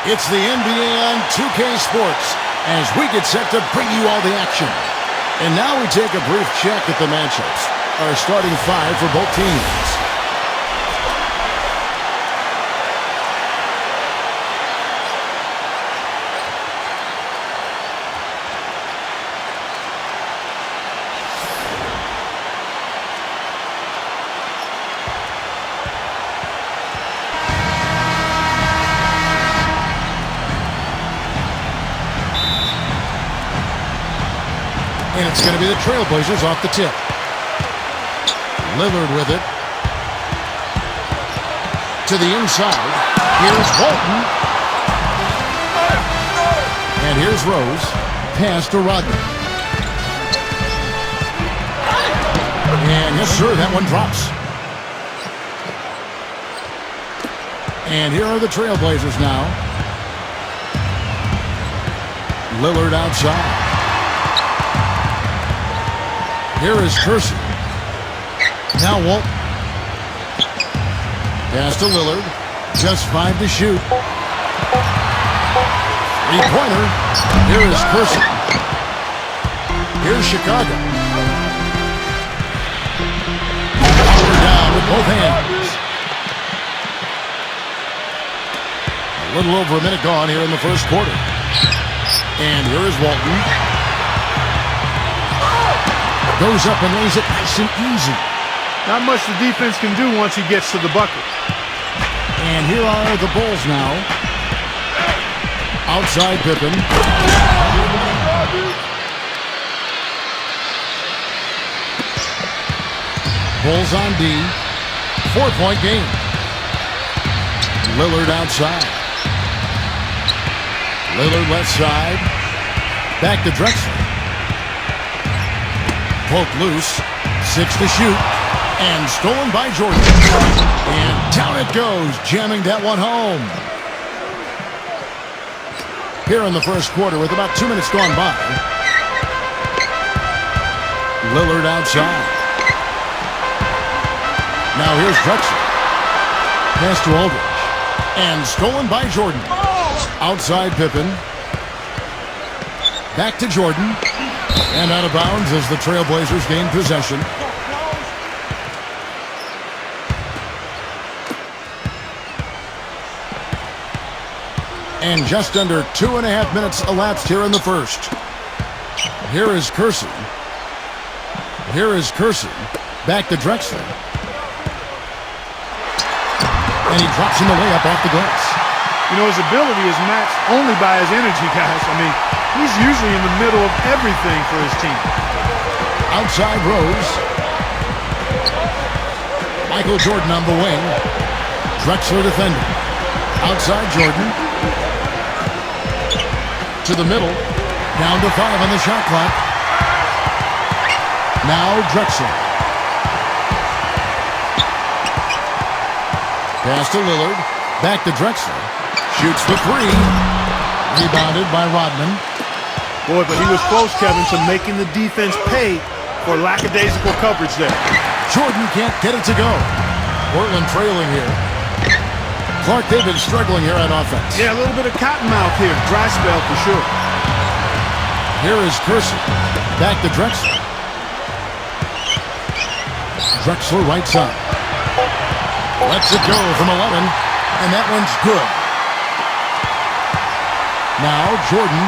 It's the NBA on 2K Sports as we get set to bring you all the action. And now we take a brief check at the matchups. Our starting five for both teams. And it's going to be the Trailblazers off the tip. Lillard with it. To the inside. Here's Walton. And here's Rose. Pass to Rodman. And yes, sir, that one drops. And here are the Trailblazers now. Lillard outside. Here is Kersey. Now Walton. Pass to Lillard. Just 5 to shoot. Three-pointer. Here is Kersey. Here's Chicago. Power down with both hands. A little over a minute gone here in the first quarter. And here is Walton. Goes up and lays it nice and easy. Not much the defense can do once he gets to the bucket. And here are the Bulls now. Outside Pippen. Bulls on D. 4-point game. Lillard outside. Lillard left side. Back to Drexler. Poked loose, 6 to shoot, and stolen by Jordan. And down it goes, jamming that one home. Here in the first quarter with about 2 minutes gone by. Lillard outside. Now here's Drexler. Pass to Aldridge. And stolen by Jordan. Outside Pippen. Back to Jordan. And out of bounds as the Trailblazers gain possession. And just under 2.5 minutes elapsed here in the first. Here is Kersey. Here is Kersey. Back to Drexler. And he drops in the layup off the glass. You know, his ability is matched only by his energy, guys. I mean, he's usually in the middle of everything for his team. Outside Rose. Michael Jordan on the wing. Drexler defending. Outside Jordan. To the middle. Down to 5 on the shot clock. Now Drexler. Pass to Lillard. Back to Drexler. Shoots the 3. Rebounded by Rodman. Boy, but he was close, Kevin, to making the defense pay for lackadaisical coverage there. Jordan can't get it to go. Portland trailing here. Clark, they've been struggling here on offense. Yeah, a little bit of cottonmouth here. Dry spell for sure. Here is Kersey. Back to Drexler. Drexler right side. Lets it go from 11. And that one's good. Now Jordan.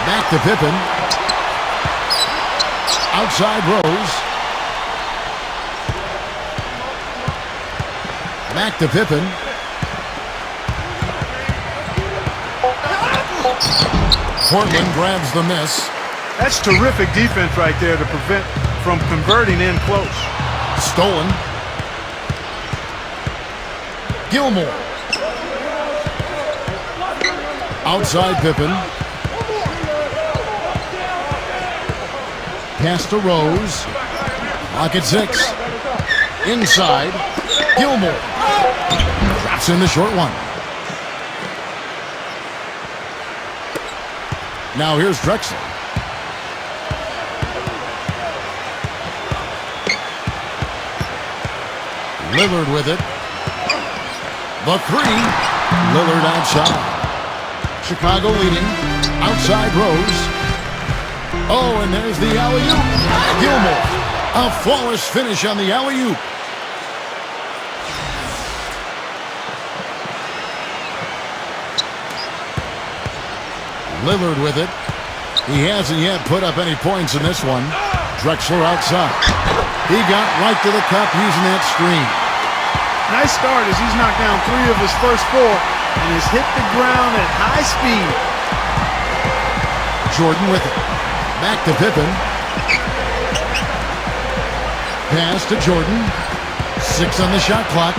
Back to Pippen. Outside Rose. Back to Pippen. Portland grabs the miss. That's terrific defense right there to prevent from converting in close. Stolen. Gilmore. Outside Pippen. Pass to Rose. Clock at 6. Inside. Gilmore. Drops in the short one. Now here's Drexler. Lillard with it. The 3. Lillard outside. Chicago leading. Outside Rose. Oh, and there's the alley-oop. Gilmore. A flawless finish on the alley-oop. Lillard with it. He hasn't yet put up any points in this one. Drexler outside. He got right to the cup using that screen. Nice start as he's knocked down 3 of his first 4 and has hit the ground at high speed. Jordan with it. Back to Pippen. Pass to Jordan. 6 on the shot clock.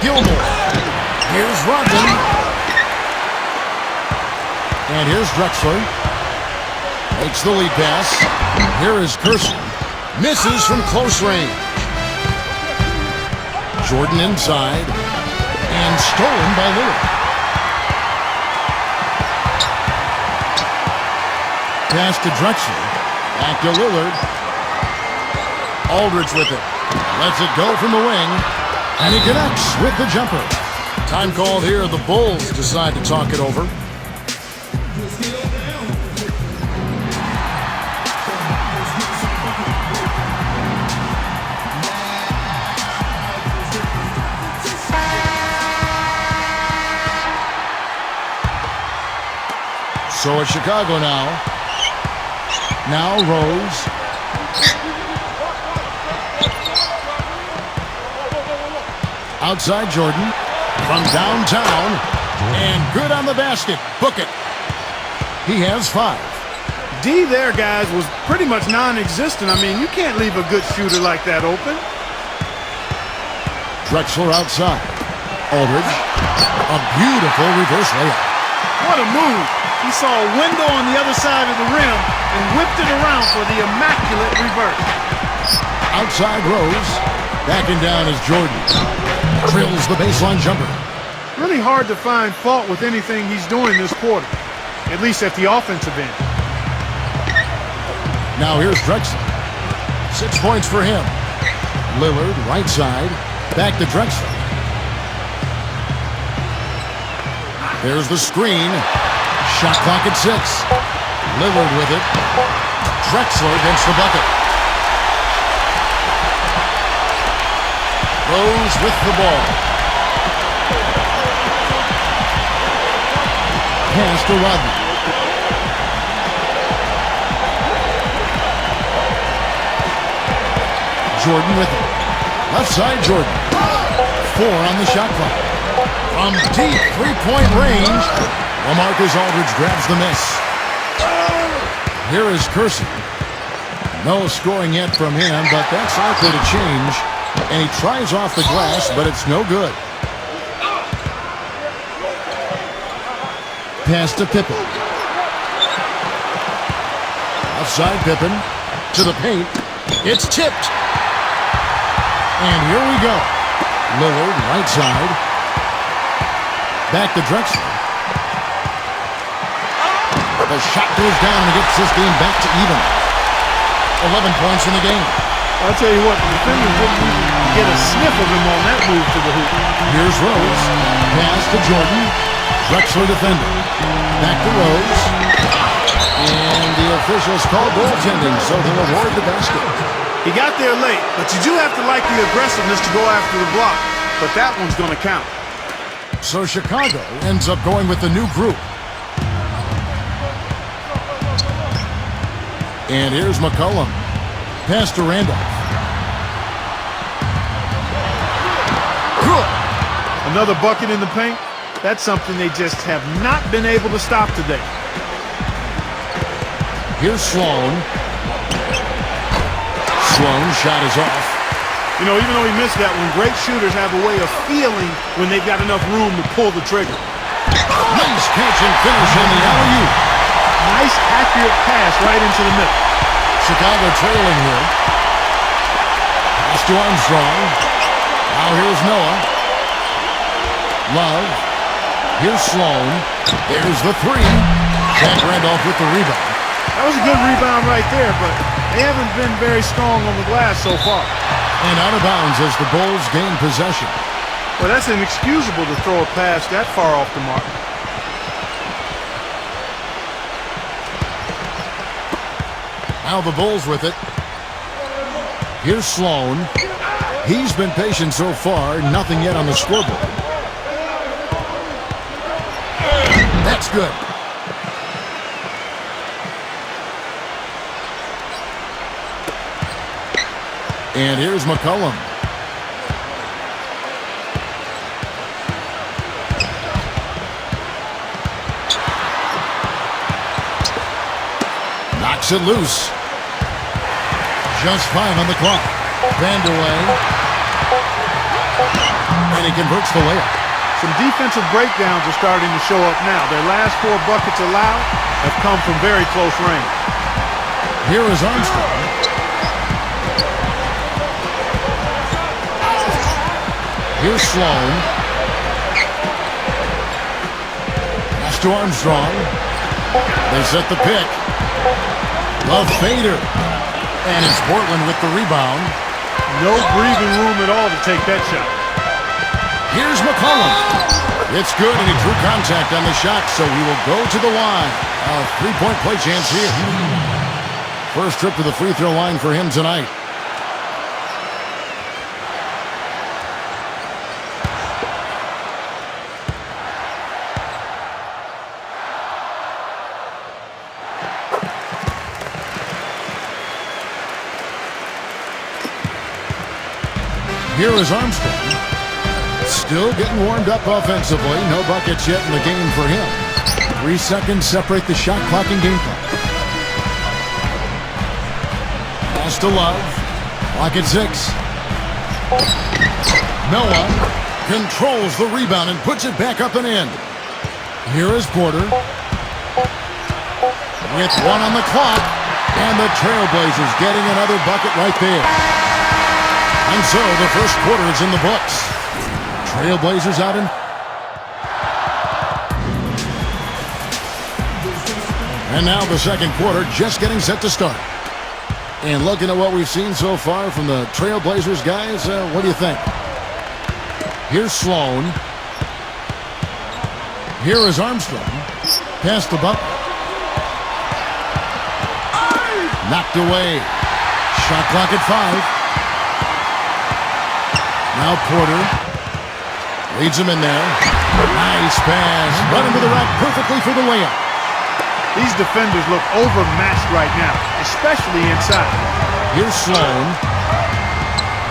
Gilmore. Here's Rodman. And here's Drexler. Makes the lead pass. Here is Curson. Misses from close range. Jordan inside. And stolen by Lillard. Pass to Drexler. Back to Lillard. Aldridge with it. Lets it go from the wing. And he connects with the jumper. Time called here. The Bulls decide to talk it over. So it's Chicago now. Now Rose. Outside Jordan. From downtown. And good on the basket. Book it. He has 5. D there, guys, was pretty much non-existent. I mean, you can't leave a good shooter like that open. Drexler outside. Aldridge. A beautiful reverse layup. What a move. He saw a window on the other side of the rim and whipped it around for the immaculate reverse. Outside Rose. Backing down is Jordan. Drills the baseline jumper. Really hard to find fault with anything he's doing this quarter, at least at the offensive end. Now here's Drexler. 6 points for him. Lillard, right side. Back to Drexler. There's the screen. Shot clock at 6. Lillard with it. Drexler against the bucket. Rose with the ball. Pass to Rodman. Jordan with it. Left side Jordan. 4 on the shot clock. From deep 3-point range, LaMarcus Aldridge grabs the miss. Here is Curson. No scoring yet from him, but that's likely to change. And he tries off the glass, but it's no good. Pass to Pippen. Outside Pippen. To the paint. It's tipped. And here we go. Lillard, right side. Back to Drexler. The shot goes down and gets this game back to even. 11 points in the game. I'll tell you what, the defenders didn't even get a sniff of him on that move to the hoop. Here's Rose. Pass to Jordan. Drexler defending. Back to Rose. And the officials call goaltending, so they'll award the basket. He got there late, but you do have to like the aggressiveness to go after the block. But that one's going to count. So Chicago ends up going with the new group. And here's McCollum. Pass to Randolph. Good. Another bucket in the paint. That's something they just have not been able to stop today. Here's Sloan. Sloan's shot is off. You know, even though he missed that one, great shooters have a way of feeling when they've got enough room to pull the trigger. Nice catch and finish on the alley-oop. Nice, accurate pass right into the middle. Chicago trailing here. Pass to Armstrong. Now here's Noah. Love. Here's Sloan. There's the 3. Jack Randolph with the rebound. That was a good rebound right there, but they haven't been very strong on the glass so far. And out of bounds as the Bulls gain possession. Well, that's inexcusable to throw a pass that far off the mark. Now the Bulls with it. Here's Sloan. He's been patient so far. Nothing yet on the scoreboard. That's good. And here's McCollum. Knocks it loose. Just 5 on the clock. Band away. And he converts the layup. Some defensive breakdowns are starting to show up now. Their last 4 buckets allowed have come from very close range. Here is Armstrong. Here's Sloan. Pass to Armstrong. They set the pick. The fader. And it's Portland with the rebound. No breathing room at all to take that shot. Here's McCollum. It's good, and he drew contact on the shot, so he will go to the line. A 3-point play chance here. First trip to the free throw line for him tonight. Here is Armstrong. Still getting warmed up offensively. No buckets yet in the game for him. 3 seconds separate the shot clock and game clock. Pass to Love. Clock at 6. Noah controls the rebound and puts it back up and in. Here is Porter. With 1 on the clock. And the Trailblazers getting another bucket right there. And so the first quarter is in the books. Trailblazers out in. And now the second quarter just getting set to start. And looking at what we've seen so far from the Trailblazers guys, what do you think? Here's Sloan. Here is Armstrong. Pass the Butler. Knocked away. Shot clock at 5. Now Porter leads him in there. Nice pass. Running to the rack perfectly for the layup. These defenders look overmatched right now, especially inside. Here's Sloan.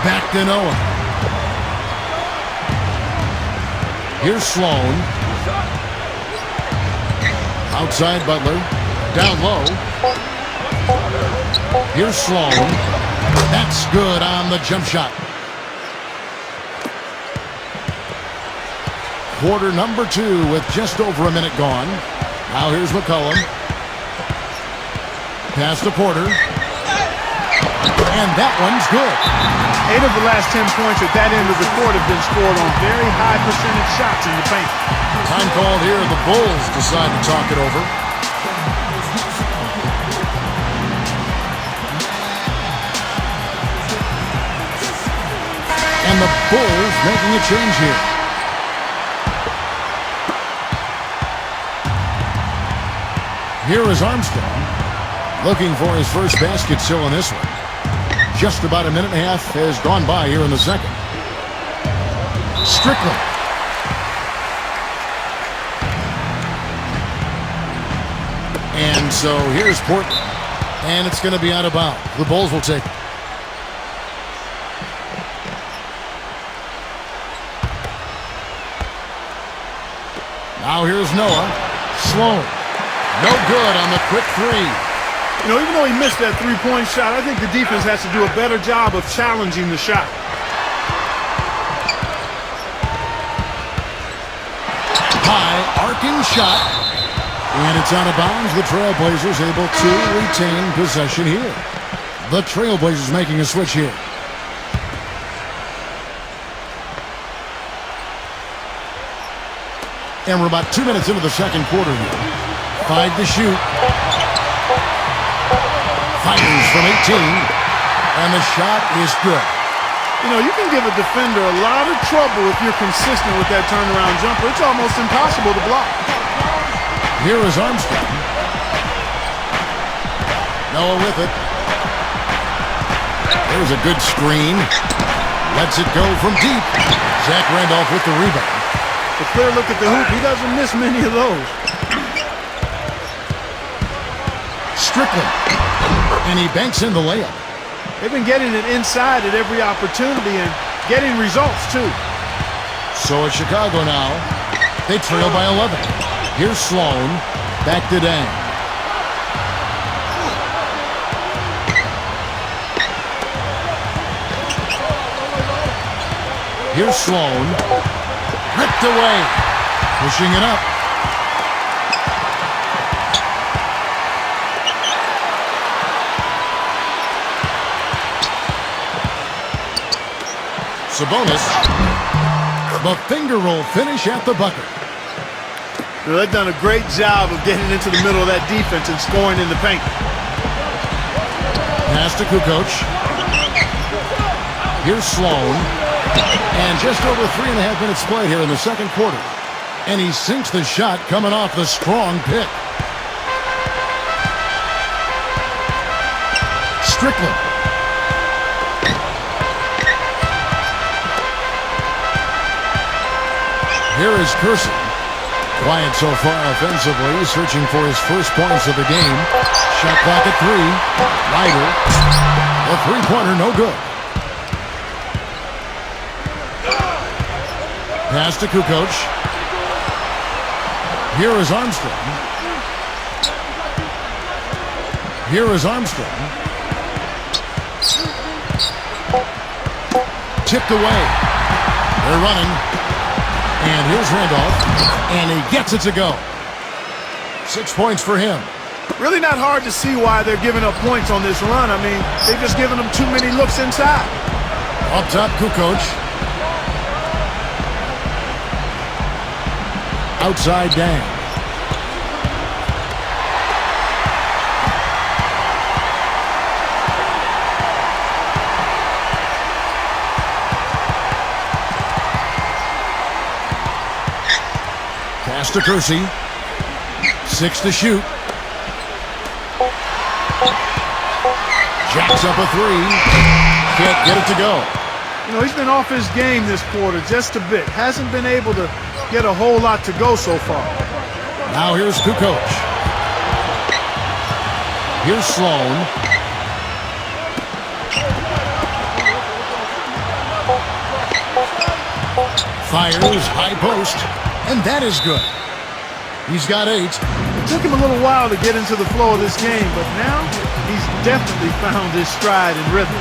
Back to Noah. Here's Sloan. Outside Butler. Down low. Here's Sloan. That's good on the jump shot. Quarter number 2 with just over a minute gone. Now here's McCollum. Pass to Porter. And that one's good. 8 of the last 10 points at that end of the court have been scored on very high percentage shots in the paint. Time called here. The Bulls decide to talk it over. And the Bulls making a change here. Here is Armstrong, looking for his first basket still in this one. Just about a minute and a half has gone by here in the second. Strickland. And so here's Portland. And it's going to be out of bounds. The Bulls will take it. Now here's Noah. Sloan. No good on the quick 3. You know, even though he missed that 3-point shot, I think the defense has to do a better job of challenging the shot. High arcing shot. And it's out of bounds. The Trailblazers able to retain possession here. The Trailblazers making a switch here. And we're about 2 minutes into the second quarter here. 5 to shoot. Fires from 18. And the shot is good. You know, you can give a defender a lot of trouble if you're consistent with that turnaround jumper. It's almost impossible to block. Here is Armstrong. Noah with it. There's a good screen. Lets it go from deep. Zach Randolph with the rebound. A clear look at the hoop. He doesn't miss many of those. Strickland. And he banks in the layup. They've been getting it inside at every opportunity and getting results, too. So it's Chicago now. They trail by 11. Here's Sloan. Back to Dang. Here's Sloan. Ripped away. Pushing it up. Sabonis. The finger roll finish at the bucket. You know, they've done a great job of getting into the middle of that defense and scoring in the paint. Pass to Kukoc. Here's Sloan. And just over 3.5 minutes played here in the second quarter. And he sinks the shot coming off the strong pick. Strickland. Here is Kersey. Quiet so far offensively, searching for his first points of the game. Shot clock at 3. Ryder. The three-pointer no good. Pass to Kukoc. Here is Armstrong. Here is Armstrong. Tipped away. They're running. And here's Randolph. And he gets it to go. 6 points for him. Really not hard to see why they're giving up points on this run. I mean, they've just given them too many looks inside. Up top, Kukoc. Outside Dang. Pass to Kersey. 6 to shoot. Jacks up a 3. Can't get it to go. You know, he's been off his game this quarter just a bit. Hasn't been able to get a whole lot to go so far. Now here's Kukoc. Here's Sloan. Fires, high post, and that is good. He's got 8. It took him a little while to get into the flow of this game, but now he's definitely found his stride and rhythm.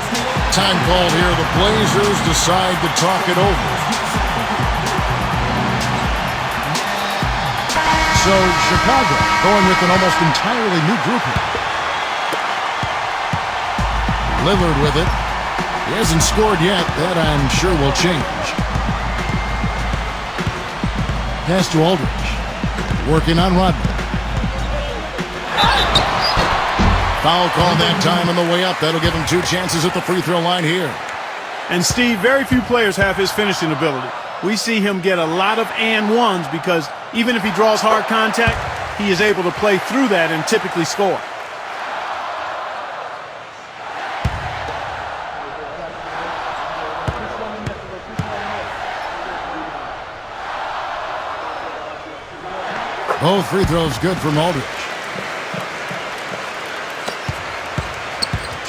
Time called here. The Blazers decide to talk it over. So Chicago going with an almost entirely new group here. Lillard with it. He hasn't scored yet. That I'm sure will change. Pass to Aldridge. Working on Rodman. Foul call that time on the way up. That'll give him 2 chances at the free throw line here. And Steve, very few players have his finishing ability. We see him get a lot of and ones because even if he draws hard contact, he is able to play through that and typically score. Both free throws good from Aldridge.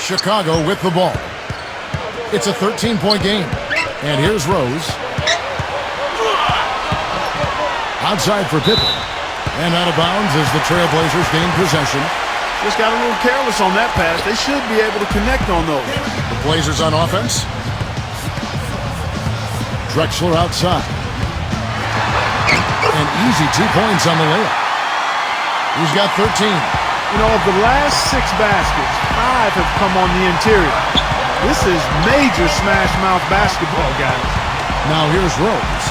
Chicago with the ball. It's a 13-point game. And here's Rose. Outside for Pippen. And out of bounds as the Trailblazers gain possession. Just got a little careless on that pass. They should be able to connect on those. The Blazers on offense. Drexler outside. An easy 2 points on the layup. He's got 13. You know, of the last 6 baskets, 5 have come on the interior. This is major smash mouth basketball, guys. Now here's Rose.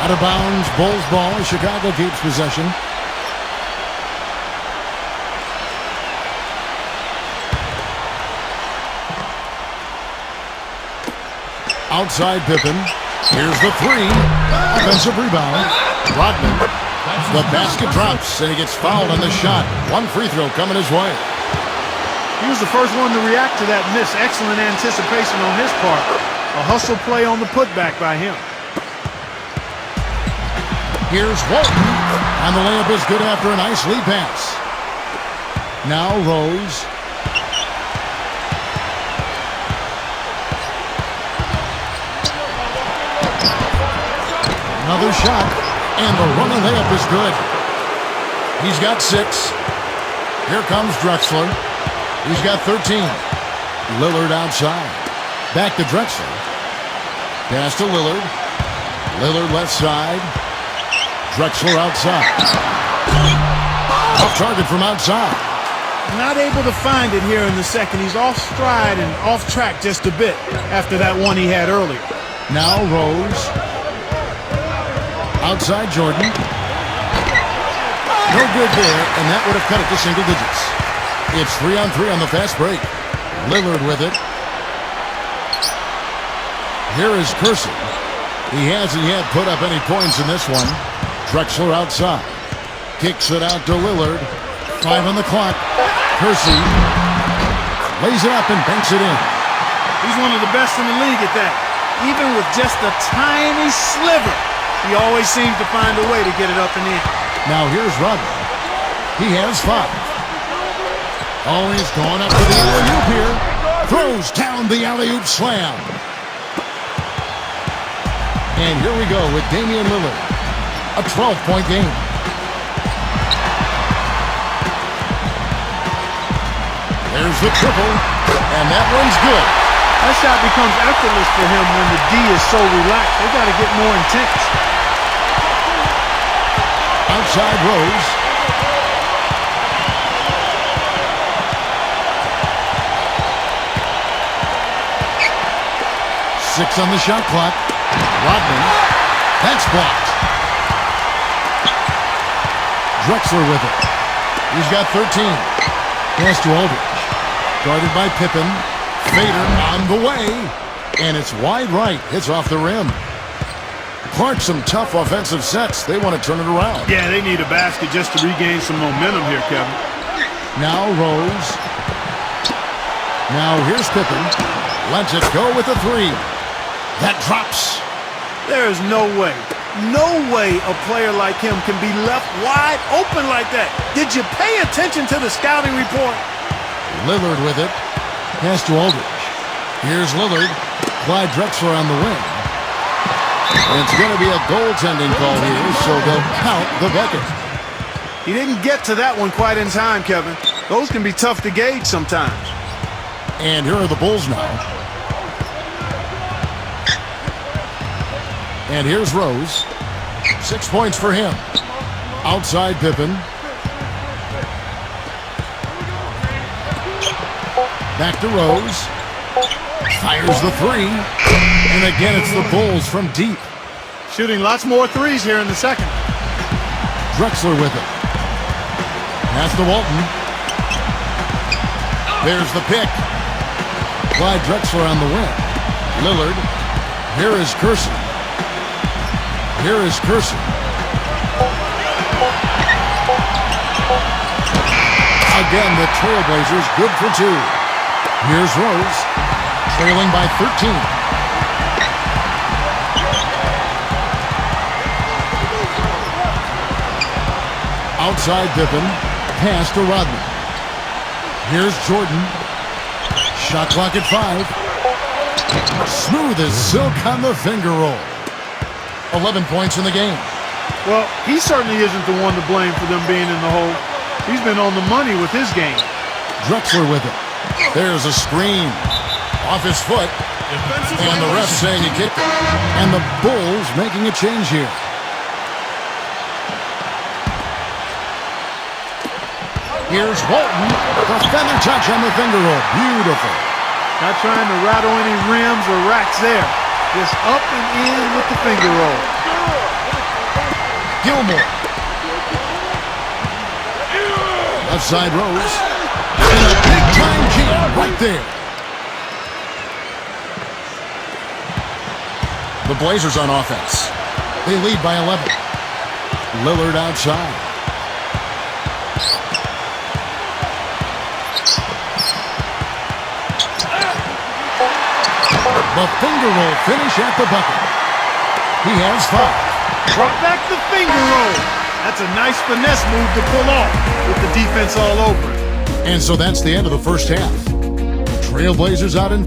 Out of bounds, Bulls ball. Chicago keeps possession. Outside Pippen. Here's the three. Offensive rebound. Rodman. The basket drops, and he gets fouled on the shot. One free throw coming his way. He was the first one to react to that miss. Excellent anticipation on his part. A hustle play on the putback by him. Here's Walton. And the layup is good after a nice lead pass. Now Rose. Another shot. And the running layup is good. He's got 6. Here comes Drexler. He's got 13. Lillard outside. Back to Drexler. Pass to Lillard. Lillard left side. Drexler outside. Off target from outside. Not able to find it here in the second. He's off stride and off track just a bit after that one he had earlier. Now Rose. Outside Jordan. No good there, and that would have cut it to single digits. It's 3-on-3 on the fast break. Lillard with it. Here is Kersey. He hasn't yet put up any points in this one. Drexler outside. Kicks it out to Lillard. 5 on the clock. Kersey lays it up and banks it in. He's one of the best in the league at that. Even with just a tiny sliver, he always seems to find a way to get it up and in. Now here's Rodman. He has 5. Oh, he's going up to the alley-oop here. Throws down the alley-oop slam. And here we go with Damian Lillard. A 12-point game. There's the triple, and that one's good. That shot becomes effortless for him when the D is so relaxed. They got to get more intense. Outside Rose. Six on the shot clock. Rodman. That's blocked. Drexler with it. He's got 13. Pass to Aldridge. Guarded by Pippen. Fader on the way. And it's wide right. Hits off the rim. Clark, some tough offensive sets. They want to turn it around. Yeah, they need a basket just to regain some momentum here, Kevin. Now Rose. Now here's Pippen. Lets it go with the three. That drops. There is no way a player like him can be left wide open like that. Did you pay attention to the scouting report? Lillard with it. Pass to Aldridge. Here's Lillard. Clyde Drexler on the wing. It's going to be a goaltending call here, so they'll count the bucket. He didn't get to that one quite in time, Kevin. Those can be tough to gauge sometimes. And here are the Bulls now. And here's Rose. 6 points for him. Outside Pippen. Back to Rose. Fires the three. And again, it's the Bulls from deep. Shooting lots more threes here in the second. Drexler with it. Pass to Walton. There's the pick. Clyde Drexler on the wing. Lillard. Here is Kersey. Here is Kersey. Again, the Trailblazers good for 2. Here's Rose, trailing by 13. Outside Pippen, pass to Rodman. Here's Jordan. Shot clock at 5. Smooth as silk on the finger roll. 11 points in the game. Well, he certainly isn't the one to blame for them being in the hole. He's been on the money with his game. Drexler with it. There's a screen. Off his foot. And the ref saying he kicked it. And the Bulls making a change here. Here's Walton. The feather touch on the finger roll. Beautiful. Not trying to rattle any rims or racks there. Just up and in with the finger roll. Gilmore. Left side Rose. And a big-time jam right there. The Blazers on offense. They lead by 11. Lillard outside. The finger roll finish at the bucket. He has 5. Brought back the finger roll. That's a nice finesse move to pull off with the defense all over it. And so that's the end of the first half. Trailblazers out in...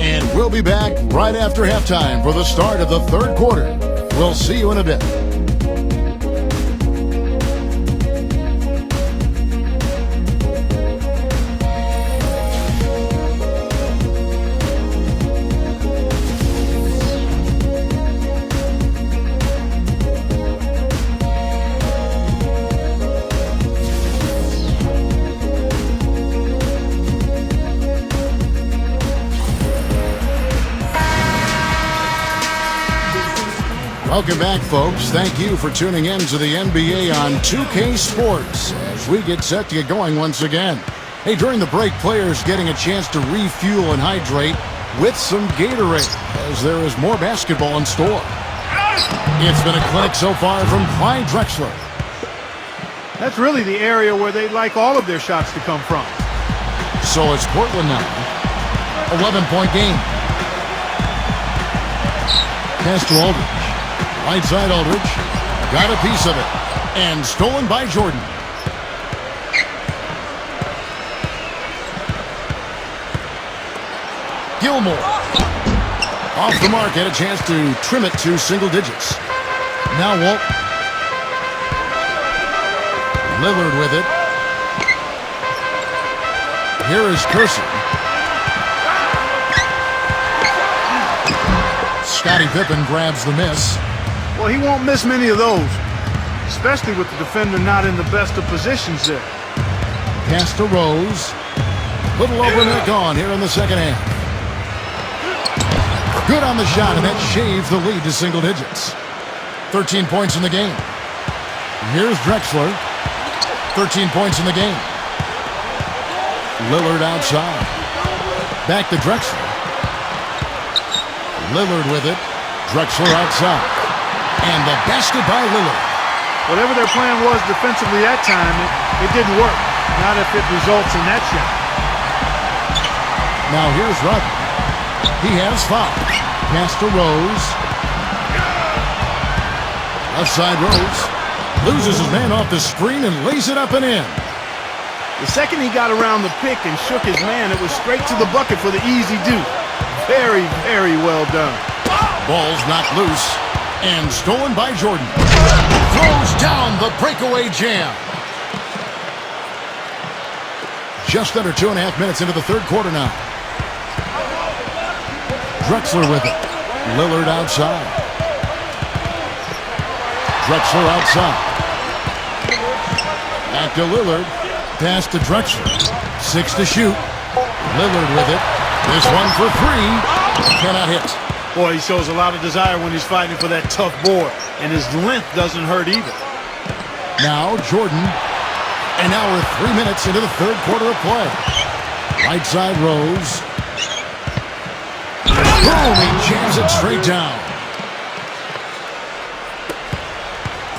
And we'll be back right after halftime for the start of the third quarter. We'll see you in a bit. Welcome back, folks. Thank you for tuning in to the NBA on 2K Sports as we get set to get going once again. Hey, during the break, players getting a chance to refuel and hydrate with some Gatorade as there is more basketball in store. It's been a clinic so far from Clyde Drexler. That's really the area where they'd like all of their shots to come from. So it's Portland now. 11-point game. Pass to Aldridge. Right side Aldridge. Got a piece of it. And stolen by Jordan. Gilmore. Off the mark. Had a chance to trim it to single digits. Now Walt. Lillard with it. Here is Curson. Scottie Pippen grabs the miss. Well, he won't miss many of those, especially with the defender not in the best of positions there. Pass to Rose. Little over net gone here in the second half. Good on the shot, and that shaves the lead to single digits. 13 points in the game. Here's Drexler. 13 points in the game. Lillard outside. Back to Drexler. Lillard with it. Drexler outside. And the basket by Lillard. Whatever their plan was defensively that time, it didn't work. Not if it results in that shot. Now here's Rudd. He has 5. Pass to Rose. Outside Rose. Loses his man off the screen and lays it up and in. The second he got around the pick and shook his man, it was straight to the bucket for the easy deuce. Very, very well done. Ball's knocked loose and stolen by Jordan. Throws down the breakaway jam. Just under 2.5 minutes into the third quarter now. Drexler with it. Lillard outside. Drexler outside. Back to Lillard. Pass to Drexler. 6 to shoot. Lillard with it. This one for 3. Cannot hit. Boy, he shows a lot of desire when he's fighting for that tough board, and his length doesn't hurt either. Now Jordan. And now we're 3 minutes into the third quarter of play. Right side Rose. Boom! He jams it straight down.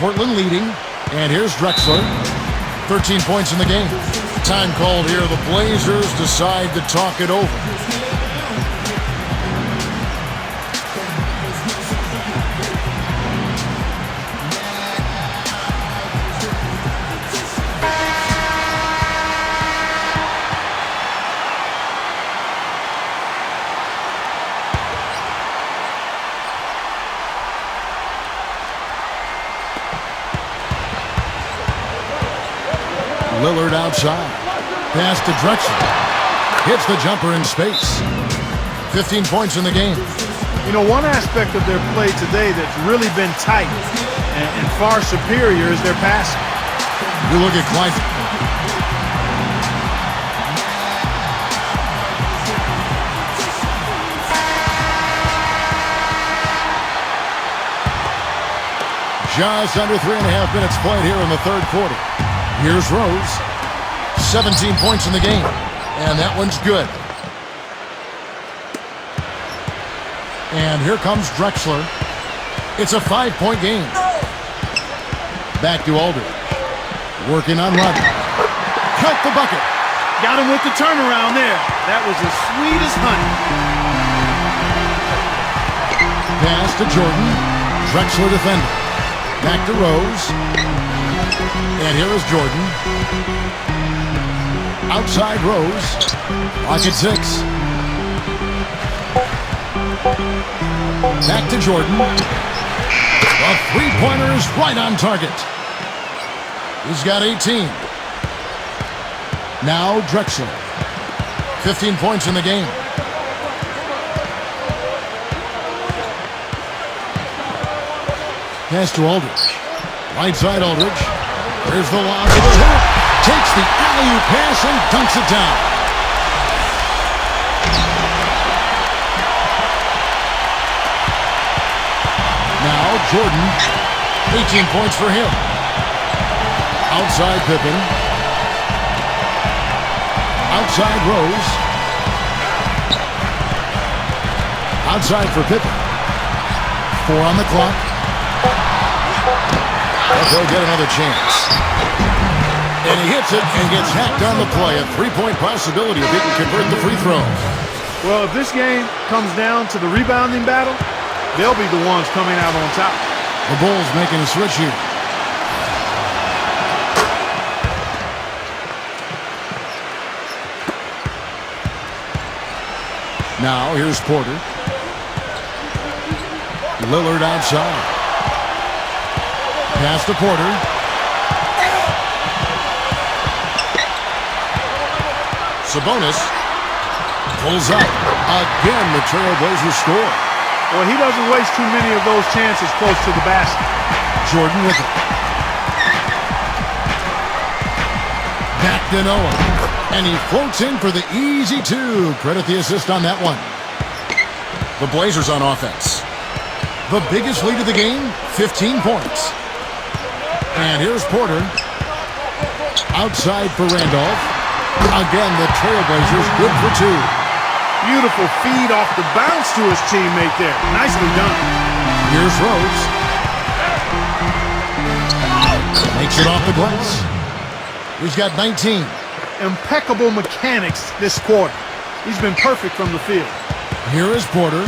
Portland leading. And here's Drexler. 13 points in the game. Time called here. The Blazers decide to talk it over. Lillard outside. Pass to Drexler. Hits the jumper in space. 15 points in the game. You know, one aspect of their play today that's really been tight and far superior is their passing. You look at Clyde. Just under 3.5 minutes played here in the third quarter. Here's Rose. 17 points in the game. And that one's good. And here comes Drexler. It's a 5-point game. Back to Aldridge. Working on Rodman. Cut the bucket. Got him with the turnaround there. That was as sweet as honey. Pass to Jordan. Drexler defending. Back to Rose. And here is Jordan. Outside Rose. Pocket 6. Back to Jordan. The three-pointer is right on target. He's got 18. Now Drexler. 15 points in the game. Pass to Aldridge. Right side Aldridge. There's the lob to the hoop. Takes the alley-oop pass and dunks it down. Now Jordan. 18 points for him. Outside Pippen. Outside Rose. Outside for Pippen. 4 on the clock. But they'll get another chance. And he hits it and gets hacked on the play. A three-point possibility if he can convert the free throw. Well, if this game comes down to the rebounding battle, they'll be the ones coming out on top. The Bulls making a switch here. Now, here's Porter. Lillard outside. Pass to Porter. Sabonis pulls up. Again, the Trailblazers score. Well, he doesn't waste too many of those chances close to the basket. Jordan with it. Back to Noah. And he floats in for the easy 2. Credit the assist on that one. The Blazers on offense. The biggest lead of the game, 15 points. And here's Porter. Outside for Randolph. Again, the Trailblazers good for 2. Beautiful feed off the bounce to his teammate there. Nicely done. Here's Rose. Makes it off the glass. He's got 19. Impeccable mechanics this quarter. He's been perfect from the field. Here is Porter.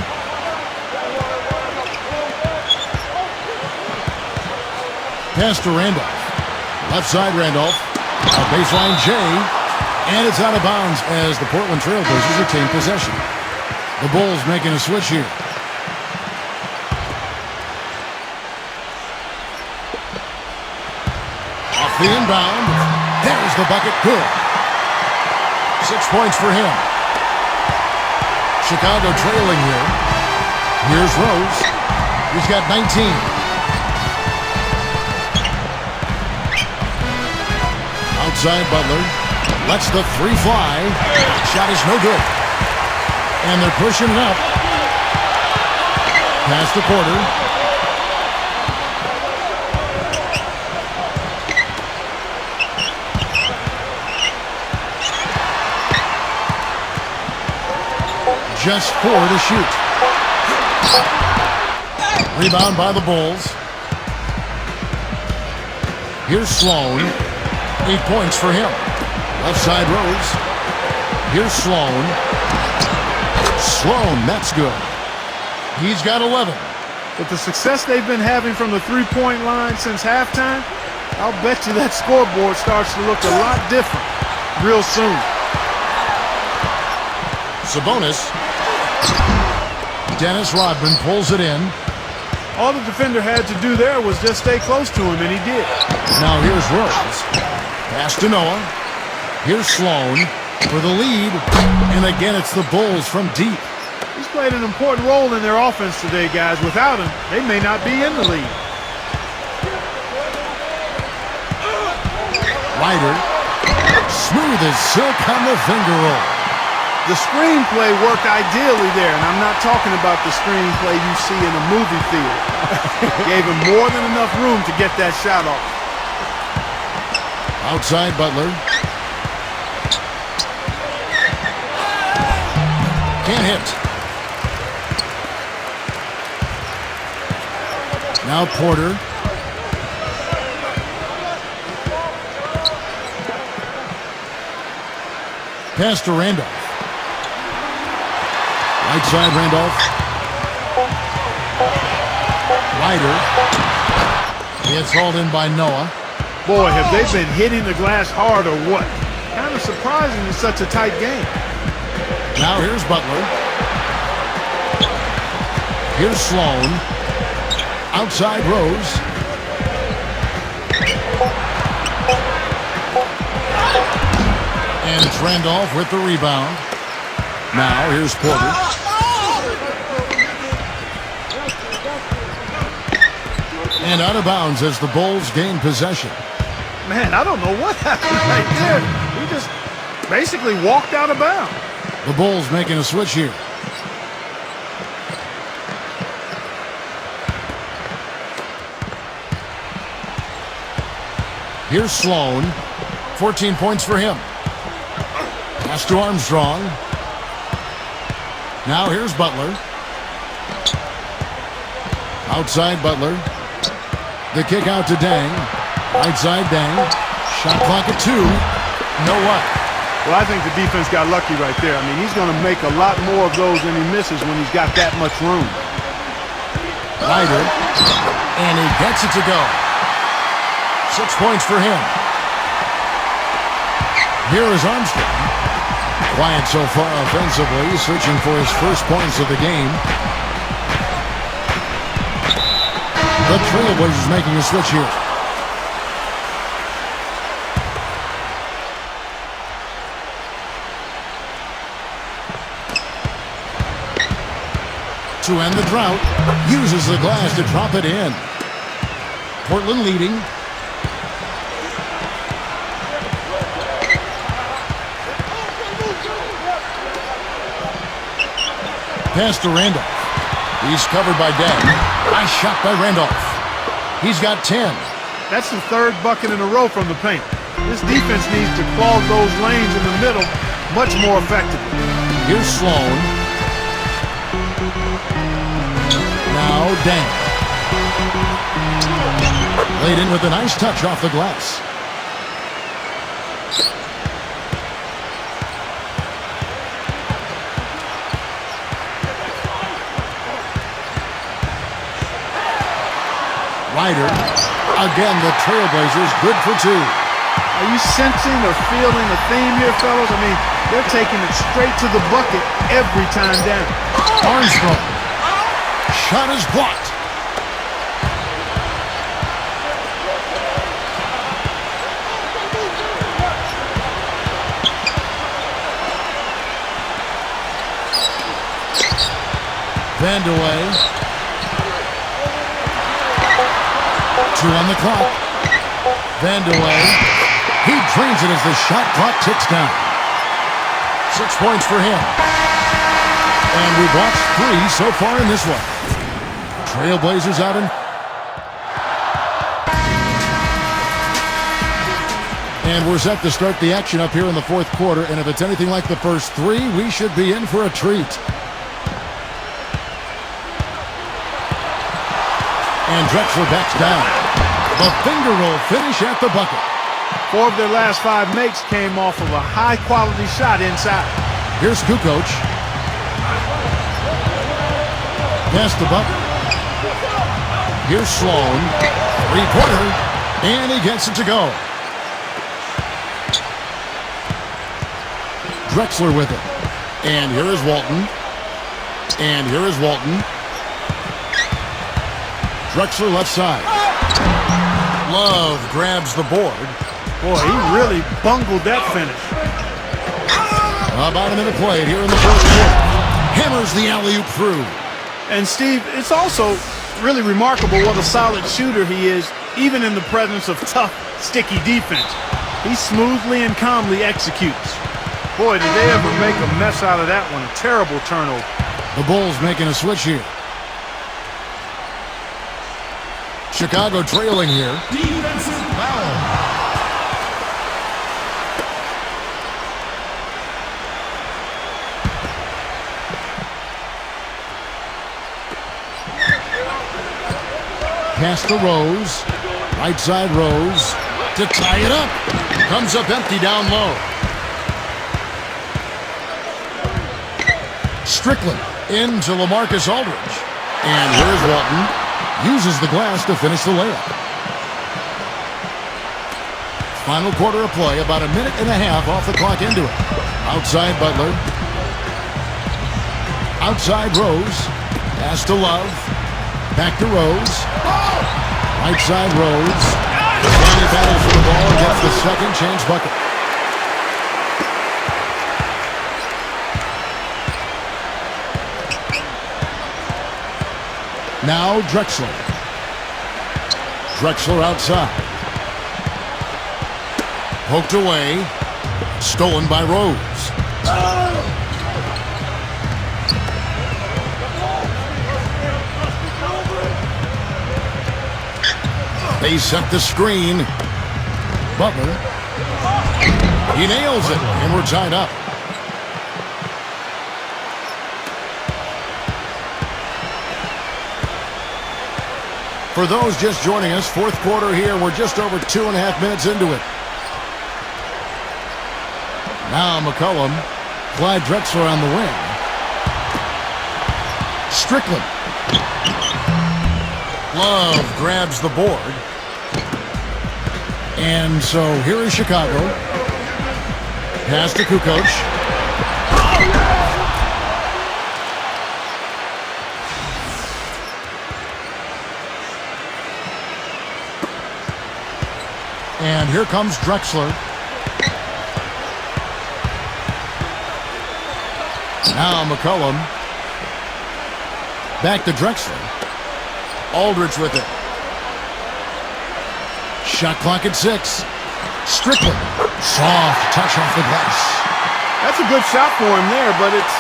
Pass to Randolph. Left side Randolph. A baseline J. And it's out of bounds as the Portland Trailblazers retain possession. The Bulls making a switch here. Off the inbound. There's the bucket. Good. 6 points for him. Chicago trailing here. Here's Rose. He's got 19. Outside Butler. Lets the 3 fly. Shot is no good. And they're pushing it up. Pass to Porter. Just 4 to shoot. Rebound by the Bulls. Here's Sloan. 8 points for him. Left side Rose. Here's Sloan. Sloan, that's good. He's got 11. With the success they've been having from the three-point line since halftime, I'll bet you that scoreboard starts to look a lot different real soon. Sabonis. Dennis Rodman pulls it in. All the defender had to do there was just stay close to him, and he did. Now here's Rose. Pass to Noah. Here's Sloan for the lead. And again, it's the Bulls from deep. He's played an important role in their offense today, guys. Without him, they may not be in the lead. Ryder. Smooth as silk on the finger roll. The screenplay worked ideally there, and I'm not talking about the screenplay you see in a movie theater. Gave him more than enough room to get that shot off. Outside Butler. Can't hit. Now Porter. Pass to Randolph. Right side, Randolph. Ryder. It's hauled in by Noah. Boy, have they been hitting the glass hard or what? Kind of surprising in such a tight game. Now here's Butler. Here's Sloan. Outside Rose. And it's Randolph with the rebound. Now here's Porter. And out of bounds as the Bulls gain possession. Man, I don't know what happened right there. He just basically walked out of bounds. The Bulls making a switch here. Here's Sloan. 14 points for him. Pass to Armstrong. Now here's Butler. Outside Butler. The kick out to Dang. Right side Dang. Shot clock at 2. No what? Well, I think the defense got lucky right there. I mean, he's going to make a lot more of those than he misses when he's got that much room. Ryder. And he gets it to go. 6 points for him. Here is Armstrong. Quiet so far offensively, searching for his first points of the game. The Trailblazers making a switch here. To end the drought, uses the glass to drop it in. Portland leading. Pass to Randolph. He's covered by Dang. Nice shot by Randolph. He's got 10. That's the third bucket in a row from the paint. This defense needs to clog those lanes in the middle much more effectively. Here's Sloan. Now Dang. Laid in with a nice touch off the glass. Ryder. Again, the Trailblazers good for 2. Are you sensing or feeling a theme here, fellas? I mean, they're taking it straight to the bucket every time down. Armstrong. Shot is blocked. Vandeweghe. 2 on the clock. Vandeweghe. He drains it as the shot clock ticks down. 6 points for him. And we've watched 3 so far in this one. Trailblazers out in. And we're set to start the action up here in the fourth quarter. And if it's anything like the first 3, we should be in for a treat. And Drexler backs down. The finger roll finish at the bucket. 4 of their last 5 makes came off of a high-quality shot inside. Here's Kukoc. Pass the bucket. Here's Sloan. 3-pointer. And he gets it to go. Drexler with it. And here is Walton. And here is Walton. Drexler left side. Love grabs the board. Boy, he really bungled that finish. About a minute played here in the fourth quarter. Hammers the alley-oop through. And Steve, it's also really remarkable what a solid shooter he is, even in the presence of tough, sticky defense. He smoothly and calmly executes. Boy, did they ever make a mess out of that one. A terrible turnover. The Bulls making a switch here. Chicago trailing here. Defensive foul. Pass to Rose. Right side Rose to tie it up. Comes up empty down low. Strickland into LaMarcus Aldridge. And here's Walton. Uses the glass to finish the layup. Final quarter of play, about a minute and a half off the clock into it. Outside Butler. Outside Rose. Pass to Love. Back to Rose. Right side Rose. Finally battles for the ball and gets the second chance bucket. Now Drexler. Drexler outside. Poked away. Stolen by Rose. They set the screen. Butler. He nails it, and we're tied up. For those just joining us, fourth quarter here. We're just over 2.5 minutes into it. Now McCollum. Clyde Drexler on the wing. Strickland. Love grabs the board. And so here is Chicago. Pass to Kukoc. And here comes Drexler. Now McCollum. Back to Drexler. Aldridge with it. Shot clock at 6. Strickland. Soft touch off the glass. That's a good shot for him there, but it's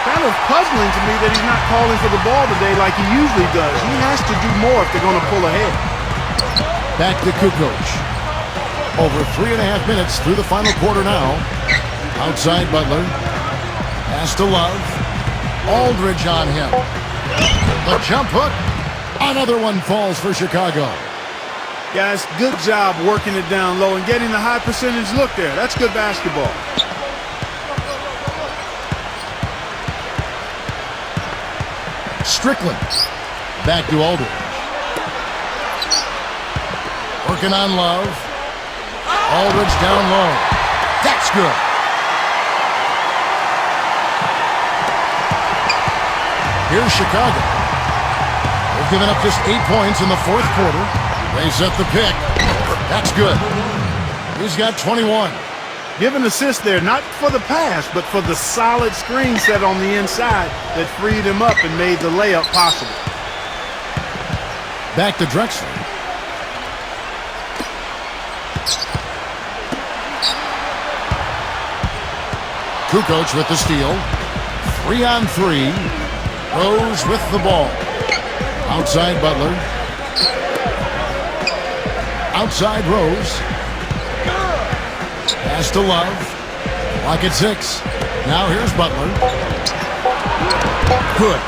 kind of puzzling to me that he's not calling for the ball today like he usually does. He has to do more if they're going to pull ahead. Back to Kukoc. Over 3.5 minutes through the final quarter now. Outside Butler. Pass to Love. Aldridge on him. The jump hook. Another one falls for Chicago. Guys, good job working it down low and getting the high percentage look there. That's good basketball. Strickland. Back to Aldridge. Working on Love. Aldridge down low. That's good. Here's Chicago. They've given up just 8 points in the fourth quarter. They set the pick. That's good. He's got 21. Give an assist there, not for the pass, but for the solid screen set on the inside that freed him up and made the layup possible. Back to Drexler. Kukoc with the steal. 3-on-3. Rose with the ball. Outside Butler. Outside Rose. Pass to Love. Clock at 6. Now here's Butler. Good.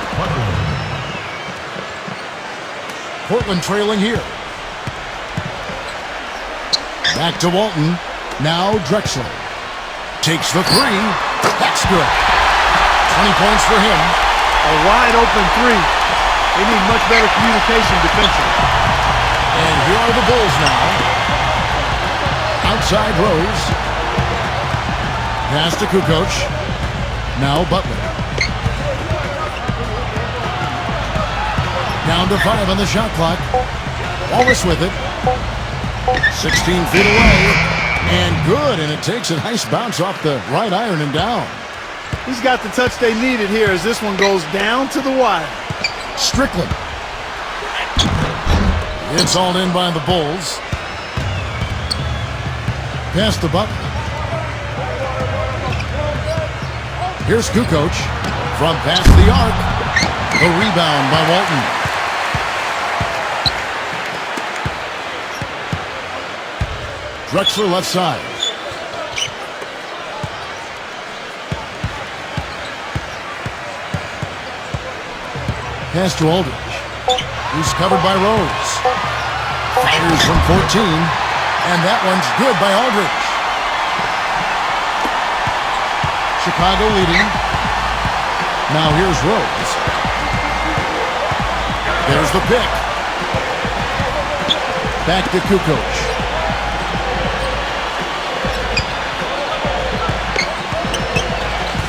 Portland trailing here. Back to Walton. Now Drexler. Takes the 3. That's good. 20 points for him. A wide open 3. They need much better communication defensively. And here are the Bulls now. Outside Rose. Pass to Kukoc. Now Butler. Down to 5 on the shot clock. Wallace with it. 16 feet away. And good, and it takes a nice bounce off the right iron and down. He's got the touch they needed here as this one goes down to the wire. Strickland. It's all in by the Bulls. Pass to Butler. Here's Kukoc from past the arc. The rebound by Walton. Drexler left side. Pass to Aldridge. Who's covered by Rose. Fires from 14. And that one's good by Aldridge. Chicago leading. Now here's Rose. There's the pick. Back to Kukoc.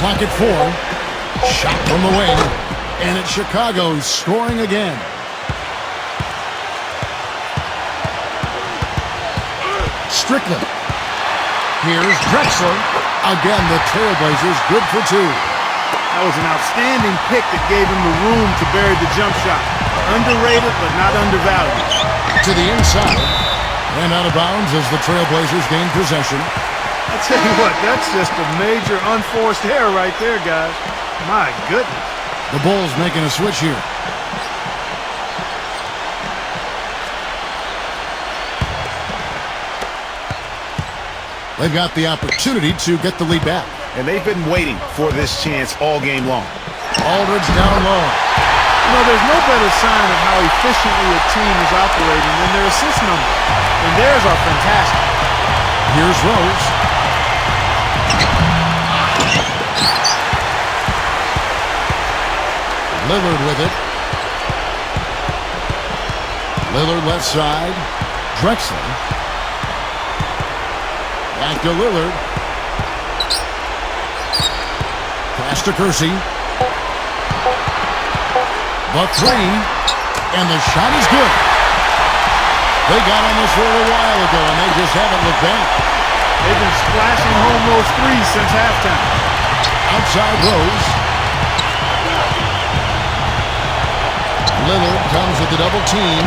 Clock at 4. Shot from the wing. And it's Chicago scoring again. Strickland. Here's Drexler. Again, the Trailblazers good for 2. That was an outstanding pick that gave him the room to bury the jump shot. Underrated, but not undervalued. To the inside. And out of bounds as the Trailblazers gain possession. I tell you what, that's just a major unforced error right there, guys. My goodness. The Bulls making a switch here. They've got the opportunity to get the lead back. And they've been waiting for this chance all game long. Aldridge down low. You know, there's no better sign of how efficiently a team is operating than their assist numbers. And theirs are fantastic. Here's Rose. Lillard with it. Lillard left side. Drexler. Back to Lillard. Pass to Kersey. The 3. And the shot is good. They got on this a little while ago, and they just haven't looked back. They've been splashing home those threes since halftime. Outside Rose. Lillard comes with the double team.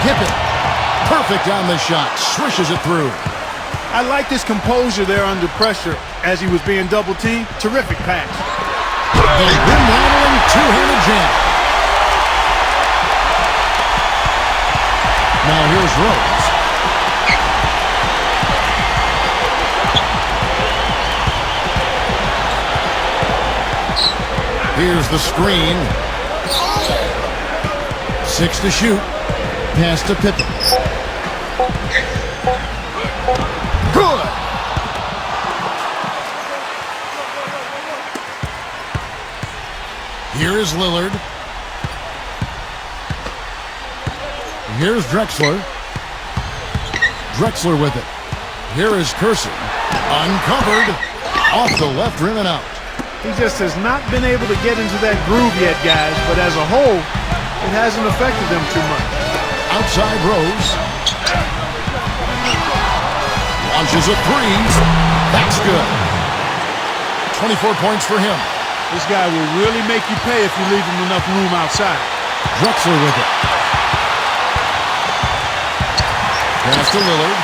Pippen. Perfect on the shot. Swishes it through. I like his composure there under pressure as he was being double teamed. Terrific pass. The rim-rattling two-handed jam. Now here's Rose. Here's the screen. 6 to shoot. Pass to Pippen. Good. Here is Lillard. Here's Drexler. Drexler with it. Here is Kersey. Uncovered. Off the left rim and out. He just has not been able to get into that groove yet, guys. But as a whole, it hasn't affected them too much. Outside Rose. Launches a 3. That's good. 24 points for him. This guy will really make you pay if you leave him enough room outside. Drexler with it. Pass to Lillard.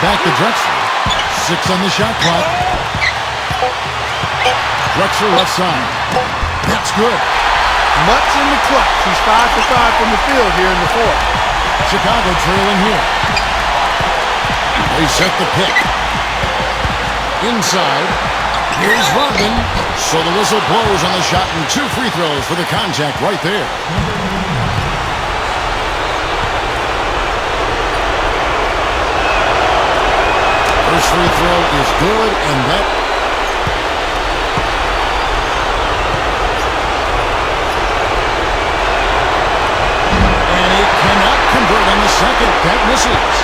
Back to Drexler. 6 on the shot clock. Drexler left side. That's good. Much in the clutch. He's 5 for 5 from the field here in the 4th. Chicago trailing here. They set the pick. Inside. Here's Rodman. So the whistle blows on the shot and 2 free throws for the contact right there. First free throw is good, and that... And he cannot convert on the second. That misses.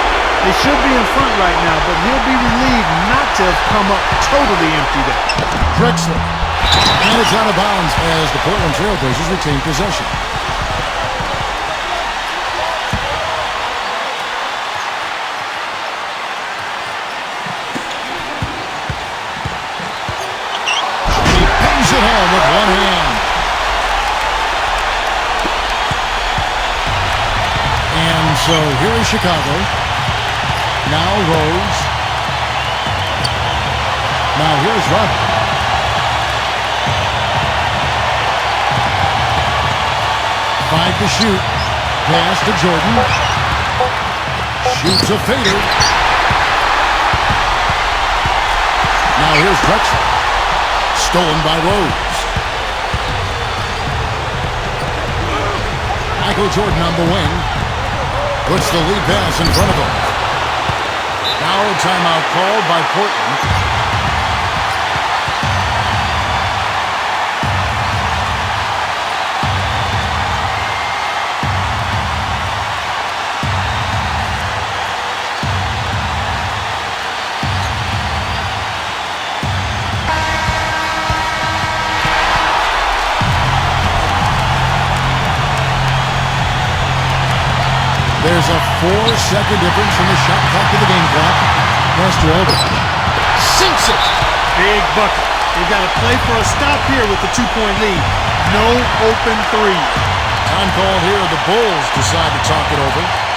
They should be in front right now, but he'll be relieved not to have come up totally empty there. Drexler. And it's out of bounds as the Portland Trailblazers retain possession. He pings it home with one hand. And so here is Chicago. Now Rose. Now here's Rodman. 5 to shoot. Pass to Jordan. Shoots a fader. Now here's Drexler. Stolen by Rose. Michael Jordan on the wing. Puts the lead pass in front of him. Now a timeout called by Portland. There's a 4-second difference in the shot clock to the game clock. Master over. Sinks it. Big bucket. They've got to play for a stop here with the 2-point lead. No open three. Time called here. The Bulls decide to talk it over.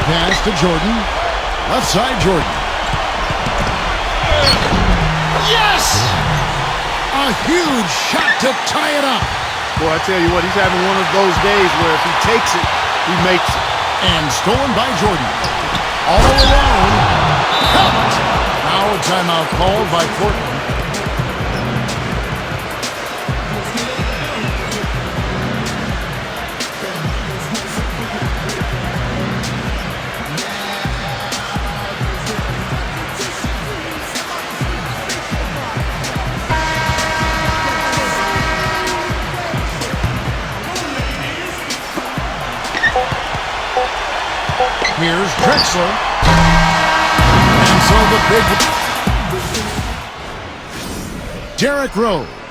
Pass to Jordan. Left side, Jordan. Yes! A huge shot to tie it up. Boy, I tell you what, he's having one of those days where if he takes it, he makes it. And stolen by Jordan. All alone. Helped. Now a timeout called by Portland. Here's Drexler. And so the big... Derrick Rose.